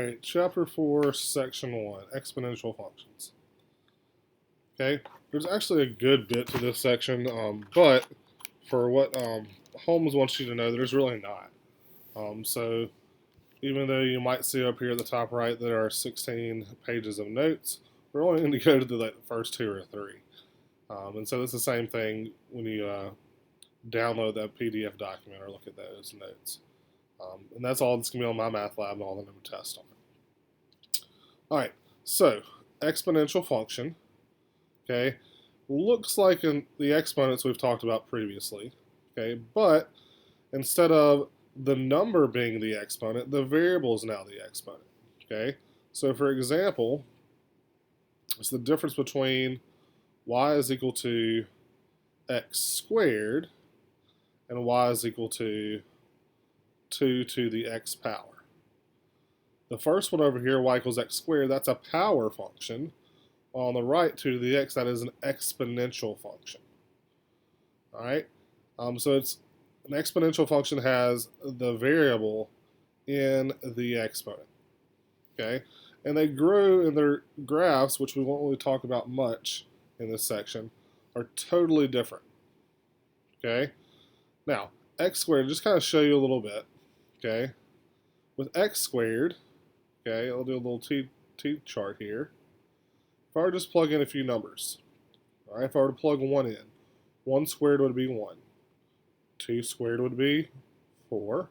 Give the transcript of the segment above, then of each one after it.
Okay, Chapter 4, Section 1, Exponential Functions. Okay, there's actually a good bit to this section, but for what Holmes wants you to know, there's really not. So even though you might see up here at the top right there are 16 pages of notes, we're only going to go to the first two or three. And so it's the same thing when you download that PDF document or look at those notes. And that's all that's going to be on my math lab and all the number tests on it. All right, so exponential function, okay, looks like the exponents we've talked about previously, okay, but instead of the number being the exponent, the variable is now the exponent, okay? So for example, it's the difference between y is equal to x squared and y is equal to 2 to the x power. The first one over here, y equals x squared, that's a power function. On the right, 2 to the x, that is an exponential function. All right? So it's an exponential function has the variable in the exponent. Okay? And they grow in their graphs, which we won't really talk about much in this section, are totally different. Okay? Now, x squared, just kind of show you a little bit. Okay? With x squared, okay, I'll do a little t chart here. If I were to just plug in a few numbers, all right, if I were to plug 1 in, 1 squared would be 1. 2 squared would be 4.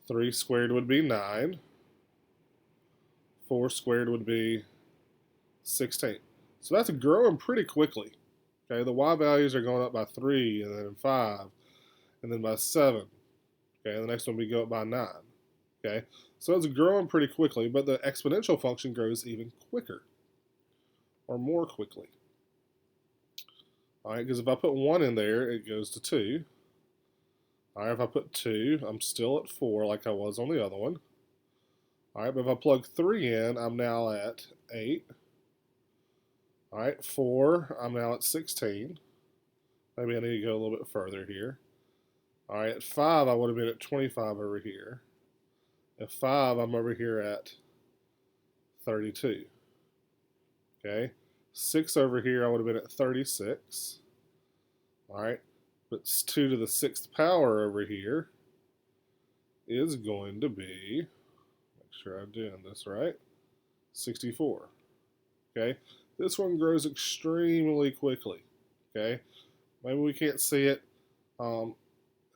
3 squared would be 9. 4 squared would be 16. So that's growing pretty quickly. Okay, the y values are going up by 3, and then 5, and then by 7. Okay, and the next one we go up by 9. Okay, so it's growing pretty quickly, but the exponential function grows even quicker, or more quickly. All right, because if I put 1 in there, it goes to 2. All right, if I put 2, I'm still at 4 like I was on the other one. All right, but if I plug 3 in, I'm now at 8. All right, 4, I'm now at 16. Maybe I need to go a little bit further here. All right, at 5, I would have been at 25 over here. At 5, I'm over here at 32. Okay, 6 over here, I would have been at 36. All right, but 2 to the 6th power over here is going to be, make sure I'm doing this right, 64. Okay, this one grows extremely quickly. Okay, maybe we can't see it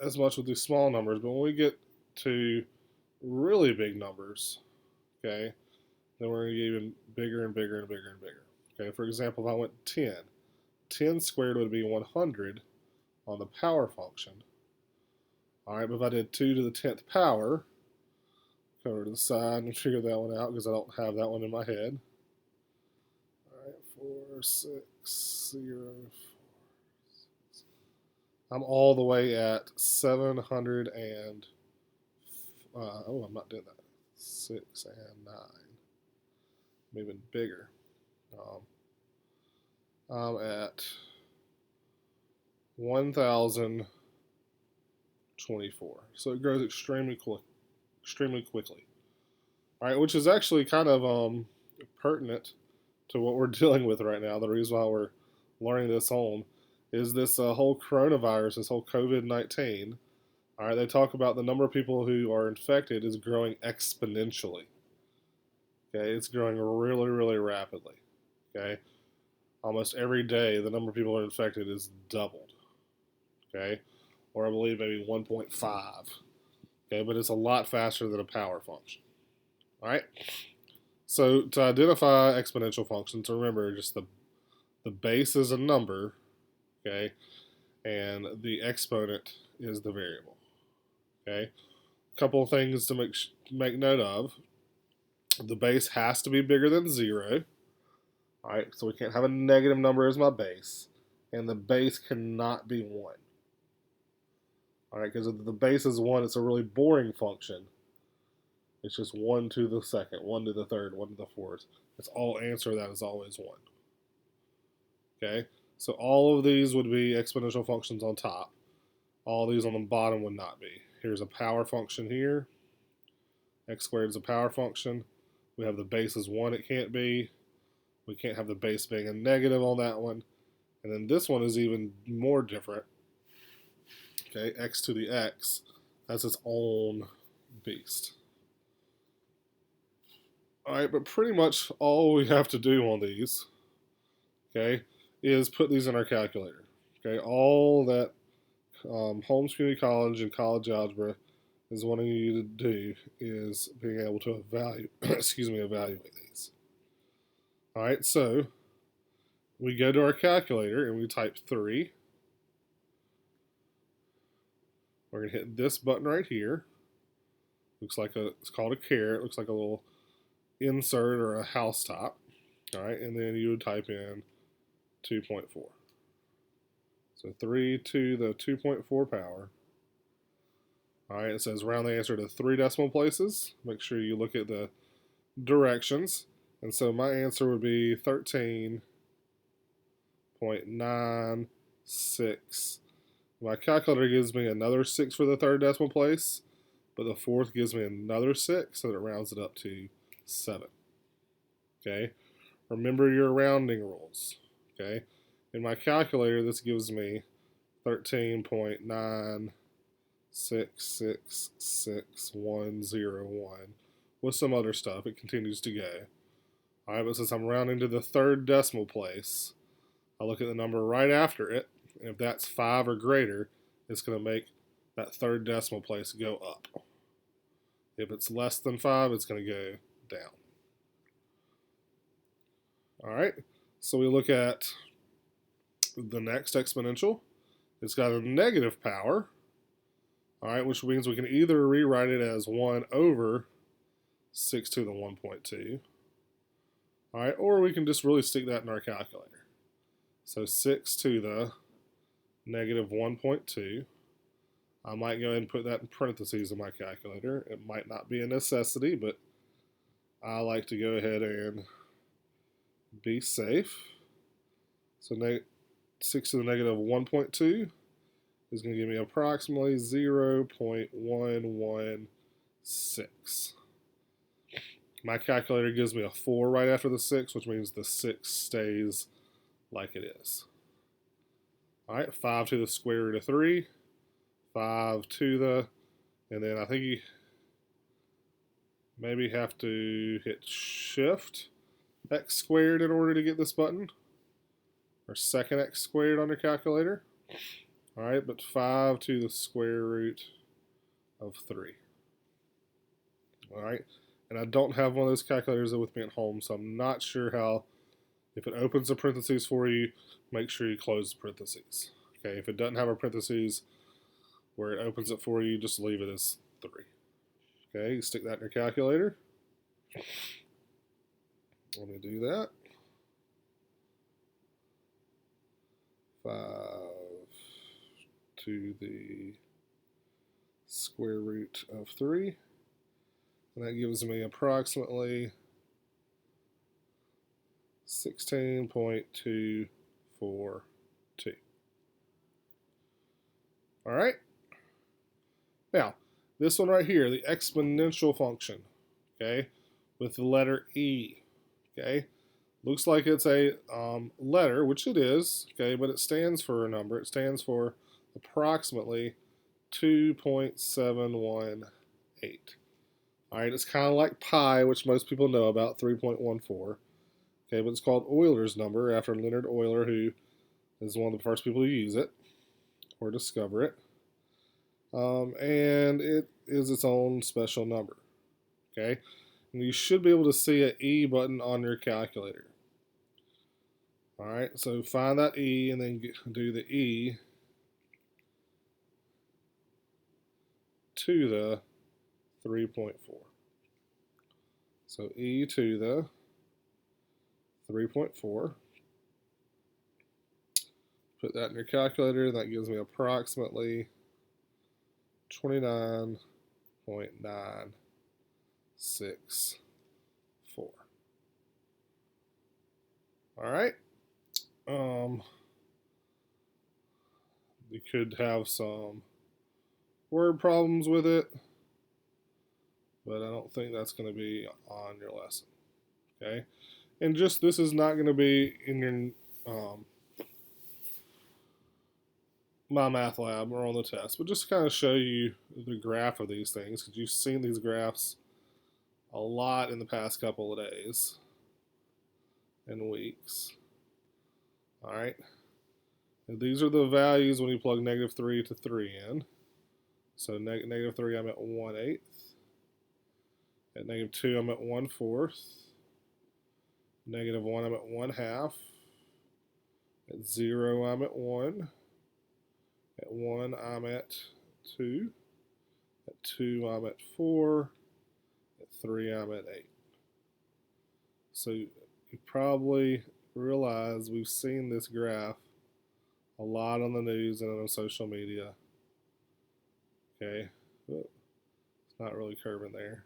as much with these small numbers, but when we get to really big numbers, okay, then we're going to get even bigger and bigger and bigger and bigger. Okay, for example, if I went 10, 10 squared would be 100 on the power function. All right, but if I did 2 to the 10th power, go over to the side and figure that one out because I don't have that one in my head. All right, 4, 6, 0, 4. I'm all the way at 700 and, oh, I'm not doing that. 6 and 9. I'm even bigger. I'm at 1,024. So it grows extremely quickly. All right, which is actually kind of pertinent to what we're dealing with right now. The reason why we're learning this on is this whole coronavirus, this whole COVID-19. All right, they talk about the number of people who are infected is growing exponentially. Okay, it's growing really, really rapidly. Okay, almost every day the number of people who are infected is doubled. Okay, or I believe maybe 1.5. Okay, but it's a lot faster than a power function. All right. So to identify exponential functions, remember just the base is a number, okay, and the exponent is the variable. Okay. A couple of things to make note of. The base has to be bigger than 0. All right, so we can't have a negative number as my base, and the base cannot be 1. All right, because if the base is 1, it's a really boring function. It's just 1 to the second, 1 to the third, 1 to the fourth. Its all answer that is always 1. Okay, so all of these would be exponential functions on top. All these on the bottom would not be. Here's a power function here, X squared is a power function. We have the base as 1, it can't be. We can't have the base being a negative on that one. And then this one is even more different. Okay, x to the x, that's its own beast. All right, but pretty much all we have to do on these, okay, is put these in our calculator. Okay, all that Holmes Community College and college algebra is wanting you to do is being able to evaluate, evaluate these. All right, so we go to our calculator and we type 3. We're going to hit this button right here. Looks like it's called a caret. It looks like a little insert or a house top. All right, and then you would type in 2.4. So 3 to the 2.4 power. All right, it says round the answer to 3 decimal places. Make sure you look at the directions. And so my answer would be 13.96. My calculator gives me another 6 for the 3rd decimal place, but the 4th gives me another 6, so that it rounds it up to 7. Okay, remember your rounding rules. Okay, in my calculator, this gives me 13.96666101 with some other stuff. It continues to go. All right, but since I'm rounding to the 3rd decimal place, I look at the number right after it, and if that's 5 or greater, it's going to make that 3rd decimal place go up. If it's less than 5, it's going to go down. All right, so we look at the next exponential. It's got a negative power, all right, which means we can either rewrite it as 1 over 6 to the 1.2, all right, or we can just really stick that in our calculator. So 6 to the negative 1.2. I might go ahead and put that in parentheses in my calculator. It might not be a necessity, but I like to go ahead and be safe. So 6 to the negative 1.2 is going to give me approximately 0.116. My calculator gives me a 4 right after the 6, which means the 6 stays like it is. All right, 5 to the square root of 3, 5 to the, and then I think you maybe have to hit shift x squared in order to get this button, or second x squared on your calculator. All right, but 5 to the square root of 3. All right, and I don't have one of those calculators with me at home, so I'm not sure how. If it opens the parentheses for you, make sure you close the parentheses. Okay, if it doesn't have a parentheses where it opens it for you, just leave it as 3. Okay, you stick that in your calculator. Let me do that. 5 to the square root of 3. And that gives me approximately 16.242. All right. Now, this one right here, the exponential function, okay, with the letter E, okay, looks like it's a letter, which it is, okay, but it stands for a number. It stands for approximately 2.718. All right, it's kind of like pi, which most people know about, 3.14. Okay, but it's called Euler's number after Leonhard Euler, who is one of the first people to use it or discover it. And it is its own special number. Okay, and you should be able to see an E button on your calculator. All right, so find that E and then do the E to the 3.4. So E to the 3.4. Put that in your calculator, and that gives me approximately 29.964. All right. You could have some word problems with it, but I don't think that's going to be on your lesson. Okay, and just this is not going to be in your my math lab or on the test, but just to kind of show you the graph of these things, because you've seen these graphs a lot in the past couple of days and weeks. All right, and these are the values when you plug -3 to 3 in. So -3, I'm at 1/8. At -2, I'm at 1/4. -1, I'm at 1/2. At 0, I'm at 1. At 1, I'm at 2. At 2, I'm at 4. At 3, I'm at 8. So you probably realize we've seen this graph a lot on the news and on social media. Okay, it's not really curving there.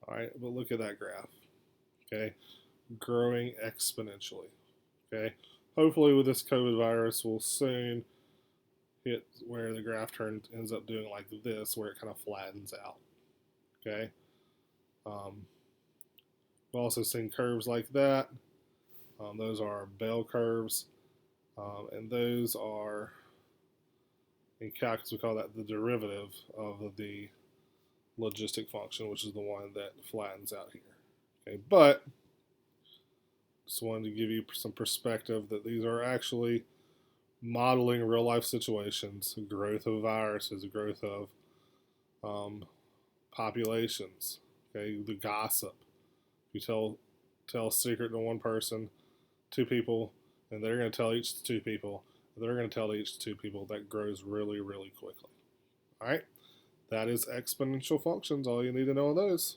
All right, but look at that graph. Okay, growing exponentially. Okay, hopefully with this COVID virus, we'll soon hit where the graph ends up doing like this, where it kind of flattens out. Okay, we've also seen curves like that. Those are bell curves, and those are in calculus we call that the derivative of the logistic function, which is the one that flattens out here. Okay, but just wanted to give you some perspective that these are actually modeling real life situations, growth of viruses, growth of populations. Okay, the gossip. If you tell a secret to one person, 2 people, and they're going to tell each 2 people, they're going to tell each 2 people, that grows really, really quickly. All right, that is exponential functions. All you need to know on those.